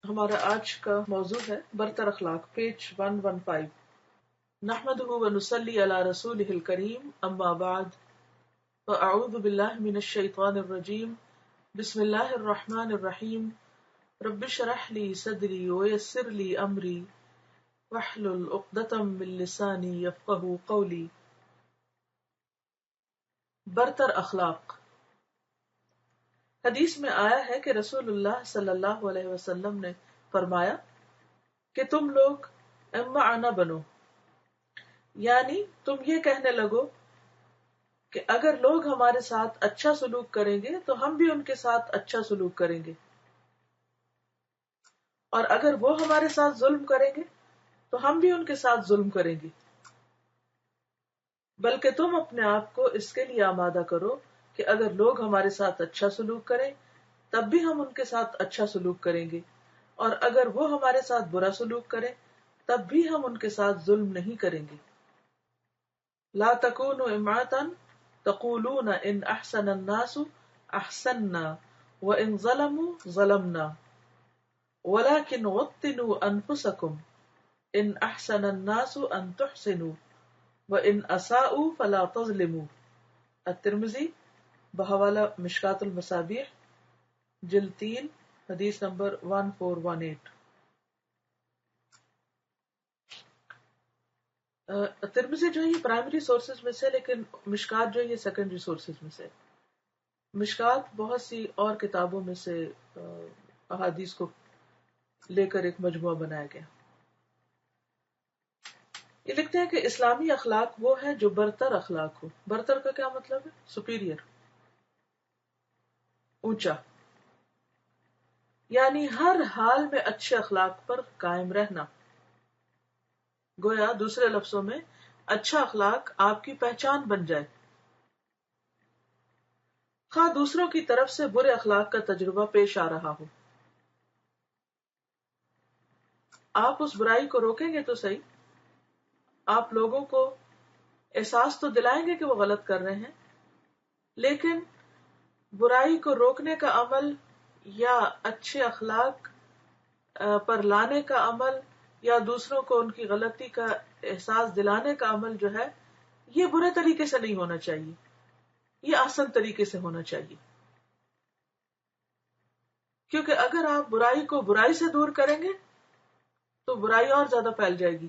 ہمارا آج کا موضوع ہے برتر اخلاق، پیج 115۔ نحمده ونصلی علی رسولہ الکریم، اما بعد، فاعوذ باللہ من الشیطان الرجیم، بسم اللہ الرحمن الرحیم، رب اشرح لی صدری ویسر لی امری واحلل عقدۃ من لسانی یفقہوا قولی۔ برتر اخلاق۔ حدیث میں آیا ہے کہ رسول اللہ صلی اللہ علیہ وسلم نے فرمایا کہ تم لوگ امعنا بنو، یعنی تم یہ کہنے لگو کہ اگر لوگ ہمارے ساتھ اچھا سلوک کریں گے تو ہم بھی ان کے ساتھ اچھا سلوک کریں گے، اور اگر وہ ہمارے ساتھ ظلم کریں گے تو ہم بھی ان کے ساتھ ظلم کریں گے۔ بلکہ تم اپنے آپ کو اس کے لیے آمادہ کرو کہ اگر لوگ ہمارے ساتھ اچھا سلوک کریں تب بھی ہم ان کے ساتھ اچھا سلوک کریں گے، اور اگر وہ ہمارے ساتھ برا سلوک کریں تب بھی ہم ان کے ساتھ ظلم نہیں کریں گے۔ لا تکونوا امعة تقولون ان احسن الناس احسننا وان ظلموا ظلمنا ولكن وطنوا انفسكم ان احسن الناس ان تحسنوا وان اساءوا فلا تظلموا۔ الترمذی بحوالہ مشکاۃ المصابیح، جلد 3، حدیث نمبر 1418۔ ترمذی جو ہے یہ پرائمری سورسز میں سے، لیکن مشکات جو ہے یہ سیکنڈری سورسز میں سے۔ مشکات بہت سی اور کتابوں میں سے احادیث کو لے کر ایک مجموعہ بنایا گیا۔ یہ لکھتے ہیں کہ اسلامی اخلاق وہ ہے جو برتر اخلاق ہو۔ برتر کا کیا مطلب ہے؟ سپیریئر، اونچا، یعنی ہر حال میں اچھے اخلاق پر قائم رہنا۔ گویا دوسرے لفظوں میں اچھا اخلاق آپ کی پہچان بن جائے، خواہ دوسروں کی طرف سے برے اخلاق کا تجربہ پیش آ رہا ہو۔ آپ اس برائی کو روکیں گے تو صحیح، آپ لوگوں کو احساس تو دلائیں گے کہ وہ غلط کر رہے ہیں، لیکن برائی کو روکنے کا عمل یا اچھے اخلاق پر لانے کا عمل یا دوسروں کو ان کی غلطی کا احساس دلانے کا عمل جو ہے یہ برے طریقے سے نہیں ہونا چاہیے، یہ آسان طریقے سے ہونا چاہیے۔ کیونکہ اگر آپ برائی کو برائی سے دور کریں گے تو برائی اور زیادہ پھیل جائے گی۔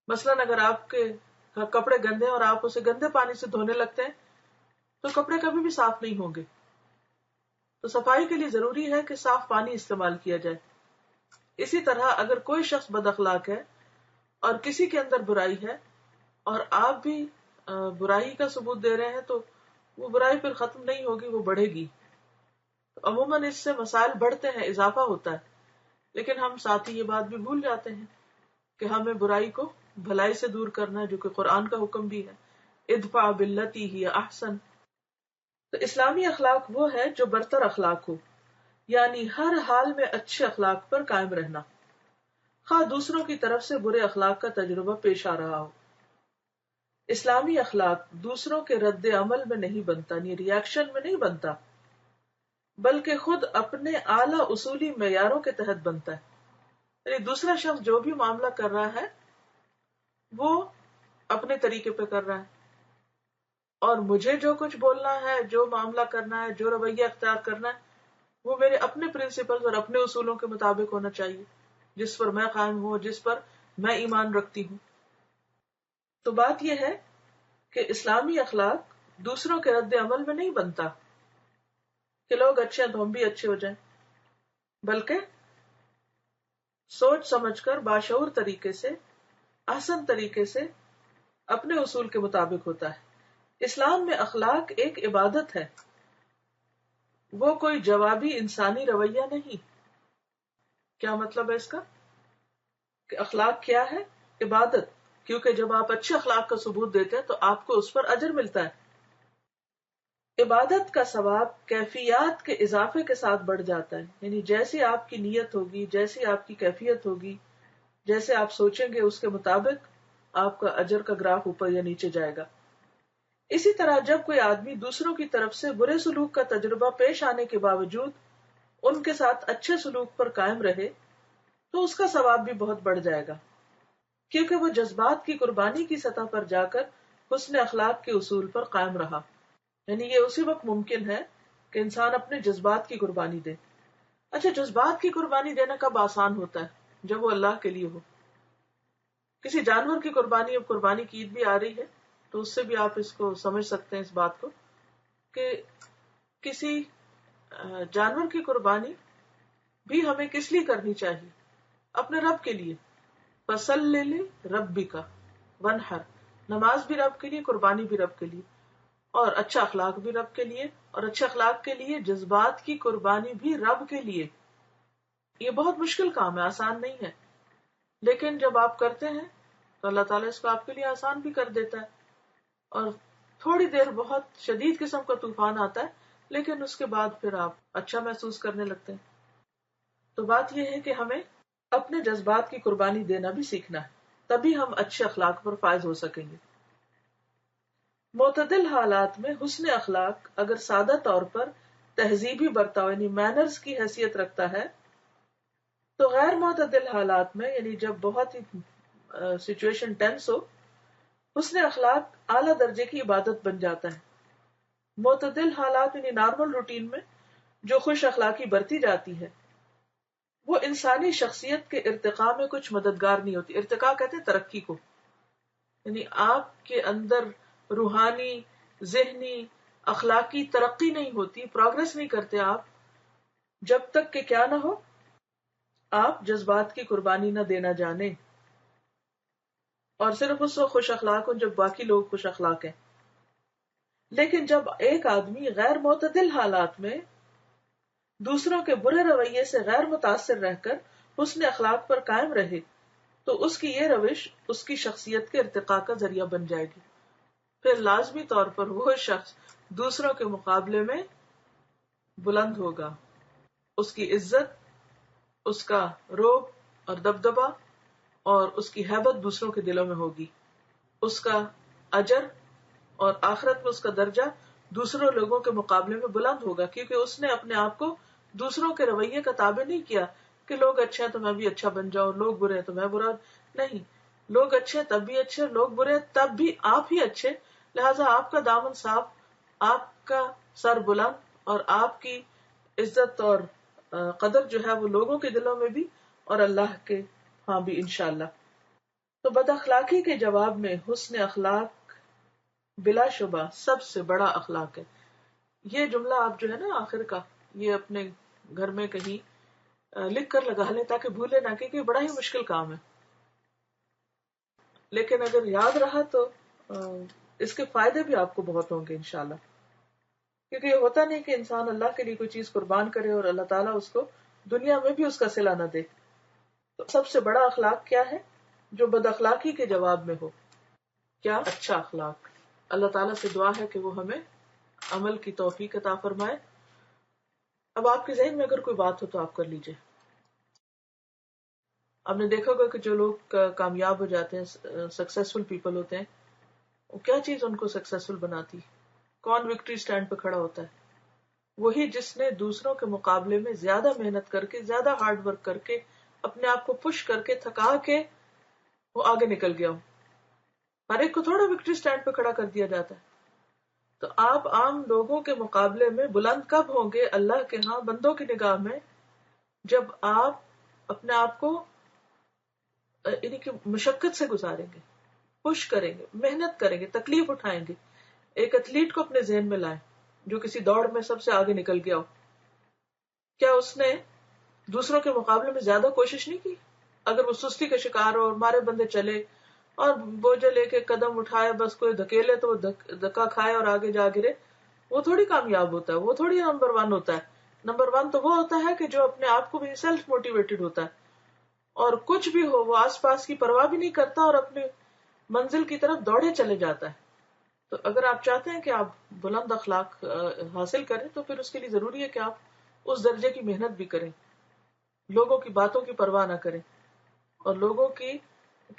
مثلاً اگر آپ کے کپڑے گندے ہیں اور آپ اسے گندے پانی سے دھونے لگتے ہیں تو کپڑے کبھی بھی صاف نہیں ہوں گے۔ تو صفائی کے لیے ضروری ہے کہ صاف پانی استعمال کیا جائے۔ اسی طرح اگر کوئی شخص بد اخلاق ہے اور کسی کے اندر برائی ہے اور آپ بھی برائی کا ثبوت دے رہے ہیں تو وہ برائی پھر ختم نہیں ہوگی، وہ بڑھے گی۔ عموماً اس سے مسائل بڑھتے ہیں، اضافہ ہوتا ہے، لیکن ہم ساتھ ہی یہ بات بھی بھول جاتے ہیں کہ ہمیں برائی کو بھلائی سے دور کرنا ہے، جو کہ قرآن کا حکم بھی ہے، ادفع باللتی ہی احسن۔ تو اسلامی اخلاق وہ ہے جو برتر اخلاق ہو، یعنی ہر حال میں اچھے اخلاق پر قائم رہنا، خواہ دوسروں کی طرف سے برے اخلاق کا تجربہ پیش آ رہا ہو۔ اسلامی اخلاق دوسروں کے رد عمل میں نہیں بنتا، یعنی ری ایکشن میں نہیں بنتا، بلکہ خود اپنے اعلیٰ اصولی معیاروں کے تحت بنتا ہے۔ یعنی دوسرا شخص جو بھی معاملہ کر رہا ہے وہ اپنے طریقے پہ کر رہا ہے، اور مجھے جو کچھ بولنا ہے، جو معاملہ کرنا ہے، جو رویہ اختیار کرنا ہے، وہ میرے اپنے پرنسپلز اور اپنے اصولوں کے مطابق ہونا چاہیے، جس پر میں قائم ہوں، جس پر میں ایمان رکھتی ہوں۔ تو بات یہ ہے کہ اسلامی اخلاق دوسروں کے رد عمل میں نہیں بنتا کہ لوگ اچھے ہیں تو ہم بھی اچھے ہو جائیں، بلکہ سوچ سمجھ کر باشعور طریقے سے، احسن طریقے سے اپنے اصول کے مطابق ہوتا ہے۔ اسلام میں اخلاق ایک عبادت ہے، وہ کوئی جوابی انسانی رویہ نہیں۔ کیا مطلب ہے اس کا؟ کہ اخلاق کیا ہے؟ عبادت، کیونکہ جب آپ اچھے اخلاق کا ثبوت دیتے ہیں تو آپ کو اس پر اجر ملتا ہے۔ عبادت کا ثواب کیفیات کے اضافے کے ساتھ بڑھ جاتا ہے، یعنی جیسی آپ کی نیت ہوگی، جیسی آپ کی کیفیت ہوگی، جیسے آپ سوچیں گے اس کے مطابق آپ کا اجر کا گراف اوپر یا نیچے جائے گا۔ اسی طرح جب کوئی آدمی دوسروں کی طرف سے برے سلوک کا تجربہ پیش آنے کے باوجود ان کے ساتھ اچھے سلوک پر قائم رہے تو اس کا ثواب بھی بہت بڑھ جائے گا، کیونکہ وہ جذبات کی قربانی کی سطح پر جا کر حسن اخلاق کے اصول پر قائم رہا. یعنی یہ اسی وقت ممکن ہے کہ انسان اپنے جذبات کی قربانی دے. اچھا، جذبات کی قربانی دینا کب آسان ہوتا ہے؟ جب وہ اللہ کے لیے ہو. کسی جانور کی قربانی، اب قربانی کی عید بھی آ رہی ہے تو اس سے بھی آپ اس کو سمجھ سکتے ہیں، اس بات کو کہ کسی جانور کی قربانی بھی ہمیں کس لیے کرنی چاہیے؟ اپنے رب کے لیے. فصل ربی کا ونحر، نماز بھی رب کے لیے، قربانی بھی رب کے لیے، اور اچھا اخلاق بھی رب کے لیے، اور اچھے اخلاق کے لیے جذبات کی قربانی بھی رب کے لیے. یہ بہت مشکل کام ہے، آسان نہیں ہے، لیکن جب آپ کرتے ہیں تو اللہ تعالیٰ اس کو آپ کے لیے آسان بھی کر دیتا ہے. اور تھوڑی دیر بہت شدید قسم کا طوفان آتا ہے، لیکن اس کے بعد پھر آپ اچھا محسوس کرنے لگتے ہیں. تو بات یہ ہے کہ ہمیں اپنے جذبات کی قربانی دینا بھی سیکھنا ہے، تبھی ہم اچھے اخلاق پر فائز ہو سکیں گے. معتدل حالات میں حسن اخلاق اگر سادہ طور پر تہذیبی برتاؤ یعنی مینرز کی حیثیت رکھتا ہے، تو غیر معتدل حالات میں یعنی جب بہت ہی سچویشن ٹینس ہو، حسن اخلاق اعلیٰ درجے کی عبادت بن جاتا ہے. معتدل حالات یعنی نارمل روٹین میں جو خوش اخلاقی برتی جاتی ہے وہ انسانی شخصیت کے ارتقاء میں کچھ مددگار نہیں ہوتی. ارتقاء کہتے ہیں ترقی کو، یعنی آپ کے اندر روحانی، ذہنی، اخلاقی ترقی نہیں ہوتی، پروگرس نہیں کرتے آپ جب تک کہ کیا نہ ہو، آپ جذبات کی قربانی نہ دینا جانے اور صرف اس وقت خوش اخلاق ہوں جب باقی لوگ خوش اخلاق ہیں. لیکن جب ایک آدمی غیر معتدل حالات میں دوسروں کے برے رویے سے غیر متاثر رہ کر حسن اخلاق پر قائم رہے تو اس کی یہ روش اس کی شخصیت کے ارتقاء کا ذریعہ بن جائے گی. پھر لازمی طور پر وہ شخص دوسروں کے مقابلے میں بلند ہوگا، اس کی عزت، اس کا رعب اور دبدبہ اور اس کی ہیبت دوسروں کے دلوں میں ہوگی. اس کا اجر اور آخرت میں اس کا درجہ دوسروں لوگوں کے مقابلے میں بلند ہوگا، کیونکہ اس نے اپنے آپ کو دوسروں کے رویے کا تابع نہیں کیا کہ لوگ اچھے ہیں تو میں بھی اچھا بن جاؤں، لوگ برے ہیں تو میں برا نہیں. لوگ اچھے ہیں تب بھی اچھے، لوگ برے ہیں تب بھی آپ ہی اچھے. لہٰذا آپ کا دامن صاف، آپ کا سر بلند، اور آپ کی عزت اور قدر جو ہے وہ لوگوں کے دلوں میں بھی اور اللہ کے ہاں بھی انشاءاللہ. تو بد اخلاقی کے جواب میں حسن اخلاق بلا شبہ سب سے بڑا اخلاق ہے. یہ جملہ آپ جو ہے نا آخر کا، یہ اپنے گھر میں کہیں لکھ کر لگا لیں تاکہ بھولے نہ، کہ یہ بڑا ہی مشکل کام ہے، لیکن اگر یاد رہا تو اس کے فائدے بھی آپ کو بہت ہوں گے انشاءاللہ. کیونکہ یہ ہوتا نہیں کہ انسان اللہ کے لیے کوئی چیز قربان کرے اور اللہ تعالیٰ اس کو دنیا میں بھی اس کا صلہ نہ دے. تو سب سے بڑا اخلاق کیا ہے جو بد اخلاقی کے جواب میں ہو؟ کیا؟ اچھا اخلاق. اللہ تعالیٰ سے دعا ہے کہ وہ ہمیں عمل کی توفیق عطا فرمائے. اب آپ کے ذہن میں اگر کوئی بات ہو تو آپ کر لیجئے. آپ نے دیکھا ہوگا کہ جو لوگ کامیاب ہو جاتے ہیں، سکسیسفل پیپل ہوتے ہیں، وہ کیا چیز ان کو سکسیسفل بناتی؟ کون وکٹری سٹینڈ پہ کھڑا ہوتا ہے؟ وہی جس نے دوسروں کے مقابلے میں زیادہ محنت کر کے، زیادہ ہارڈ ورک کر کے، اپنے آپ کو پش کر کے، تھکا کے وہ آگے نکل گیا ہو. ہر ایک کو تھوڑا وکٹری سٹینڈ پہ کھڑا کر دیا جاتا ہے. تو آپ عام لوگوں کے مقابلے میں بلند کب ہوں گے اللہ کے ہاں بندوں کی نگاہ میں؟ جب آپ اپنے آپ کو یعنی کہ مشقت سے گزاریں گے، پش کریں گے، محنت کریں گے، تکلیف اٹھائیں گے. ایک ایتھلیٹ کو اپنے ذہن میں لائیں جو کسی دوڑ میں سب سے آگے نکل گیا ہو. کیا اس نے دوسروں کے مقابلے میں زیادہ کوشش نہیں کی؟ اگر وہ سستی کا شکار ہو اور مارے بندے چلے اور بوجھے لے کے قدم اٹھائے، بس کوئی دھکیلے تو وہ دھکا کھائے اور آگے جا گرے، وہ تھوڑی کامیاب ہوتا ہے، وہ تھوڑی نمبر 1 ہوتا ہے. نمبر 1 تو وہ ہوتا ہے کہ جو اپنے آپ کو بھی سیلف موٹیویٹڈ ہوتا ہے اور کچھ بھی ہو وہ آس پاس کی پرواہ بھی نہیں کرتا اور اپنے منزل کی طرف دوڑے چلے جاتا ہے. تو اگر آپ چاہتے ہیں کہ آپ بلند اخلاق حاصل کریں تو پھر اس کے لیے ضروری ہے کہ آپ اس درجے کی محنت بھی کریں، لوگوں کی باتوں کی پرواہ نہ کریں اور لوگوں کے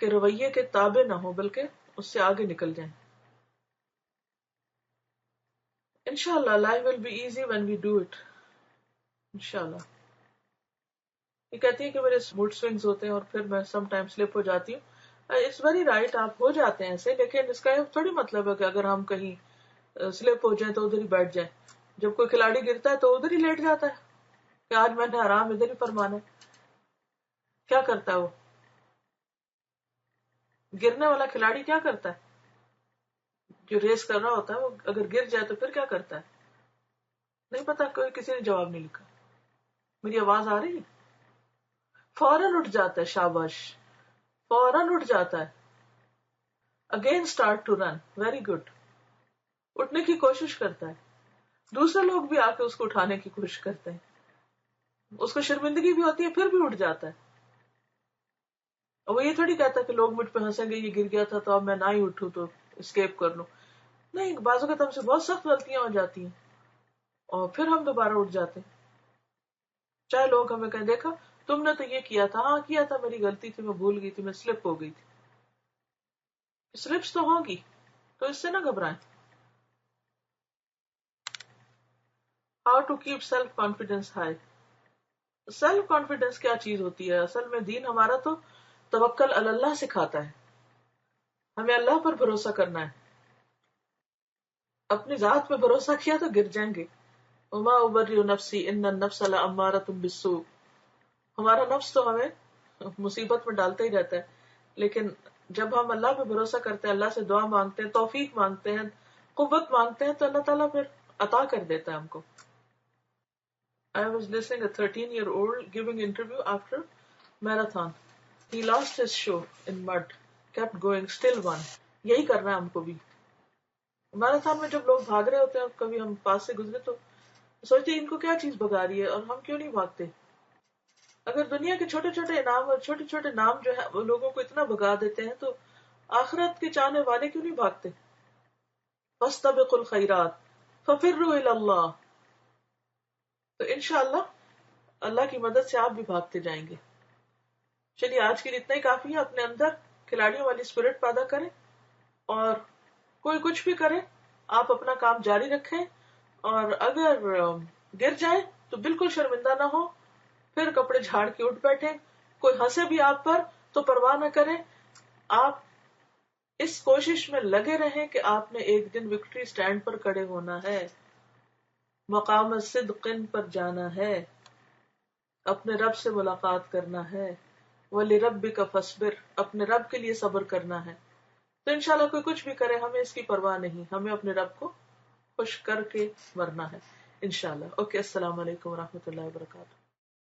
رویے کے تابع نہ ہو، بلکہ اس سے آگے نکل جائیں. انشاءاللہ life will be easy when we do it. انشاءاللہ. یہ کہتی ہے کہ میرے موڈ سوئنگز ہوتے ہیں اور پھر میں سم ٹائم سلپ ہو جاتی ہوں. اٹس ویری رائٹ، آپ ہو جاتے ہیں ایسے، لیکن اس کا یہ تھوڑی مطلب ہے کہ اگر ہم کہیں سلپ ہو جائیں تو ادھر ہی بیٹھ جائیں. جب کوئی کھلاڑی گرتا ہے تو ادھر ہی لیٹ جاتا ہے کہ آج میں نے آرام ادھر ہی فرمانا ہے. کیا کرتا ہے وہ گرنے والا کھلاڑی؟ کیا کرتا ہے جو ریس کر رہا ہوتا ہے وہ اگر گر جائے تو پھر کیا کرتا ہے؟ نہیں پتا، کوئی کسی نے جواب نہیں لکھا. میری آواز آ رہی ہے؟ فوراً اٹھ جاتا ہے، شاباش، فوراً اٹھ جاتا ہے. Again start to run, very good. اٹھنے کی کوشش کرتا ہے، دوسرے لوگ بھی آ کے اس کو اٹھانے کی کوشش کرتے ہیں، اس کو شرمندگی بھی ہوتی ہے پھر بھی اٹھ جاتا ہے. اور وہ یہ تھوڑی کہتا کہ لوگ مجھ پہ ہنسیں گے، یہ گر گیا تھا تو اب میں نہ ہی اٹھوں تو اسکیپ کر لوں. نہیں، بعض اوقات ہم سے بہت سخت غلطیاں ہو جاتی ہیں اور پھر ہم دوبارہ اٹھ جاتے ہیں. چاہے لوگ ہمیں کہیں دیکھا تم نے تو یہ کیا تھا، ہاں کیا تھا، میری غلطی تھی، میں بھول گئی تھی، میں سلپ ہو گئی تھی. سلپس تو ہوگی، تو اس سے نہ گھبرائیں. How to keep self confidence high. Self confidence کیا چیز ہوتی ہے؟ اصل میں دین ہمارا تو توکل علی اللہ سکھاتا ہے، ہمیں اللہ پر بھروسہ کرنا ہے. اپنی ذات پہ بھروسہ کیا تو گر جائیں گے. وما ابرئ نفسی ان النفس لامارۃ بالسوء. ہمارا نفس تو ہمیں مصیبت میں ڈالتا ہی رہتا ہے، لیکن جب ہم اللہ پہ بھروسہ کرتے ہیں، اللہ سے دعا مانگتے ہیں، توفیق مانگتے ہیں، قوت مانگتے ہیں، تو اللہ تعالیٰ پھر عطا کر دیتا ہے ہم کو. I was listening a 13-year-old giving interview after marathon. He lost his shoe in mud, kept going, still won. یہی کرنا ہے ہم کو بھی. میراتھن میں جب لوگ بھاگ رہے ہوتے ہیں، کبھی ہم پاس سے گزرے تو سوچتے ہیں ان کو کیا چیز بھگا رہی ہے اور ہم کیوں نہیں بھاگتے. اگر دنیا کے چھوٹے چھوٹے انعام اور چھوٹے چھوٹے نام جو ہے وہ لوگوں کو اتنا بھگا دیتے ہیں، تو آخرت کے چاہنے والے کیوں نہیں بھاگتے؟ فاستبقوا الخیرات ففروا الی اللہ. تو انشاءاللہ اللہ کی مدد سے آپ بھی بھاگتے جائیں گے. چلیے آج کے لیے اتنا ہی کافی ہے. اپنے اندر کھلاڑیوں والی اسپرٹ پیدا کریں، اور کوئی کچھ بھی کرے آپ اپنا کام جاری رکھیں، اور اگر گر جائے تو بالکل شرمندہ نہ ہو، پھر کپڑے جھاڑ کے اٹھ بیٹھیں. کوئی ہنسے بھی آپ پر تو پرواہ نہ کریں. آپ اس کوشش میں لگے رہیں کہ آپ نے ایک دن وکٹری سٹینڈ پر کھڑے ہونا ہے، مقام صدق پر جانا ہے، اپنے رب سے ملاقات کرنا ہے. وَلِرَبِّكَ فَاصْبِرْ، اپنے رب کے لیے صبر کرنا ہے. تو انشاءاللہ کوئی کچھ بھی کرے ہمیں اس کی پرواہ نہیں، ہمیں اپنے رب کو خوش کر کے مرنا ہے انشاءاللہ. اوکے، السلام علیکم ورحمۃ اللہ وبرکاتہ.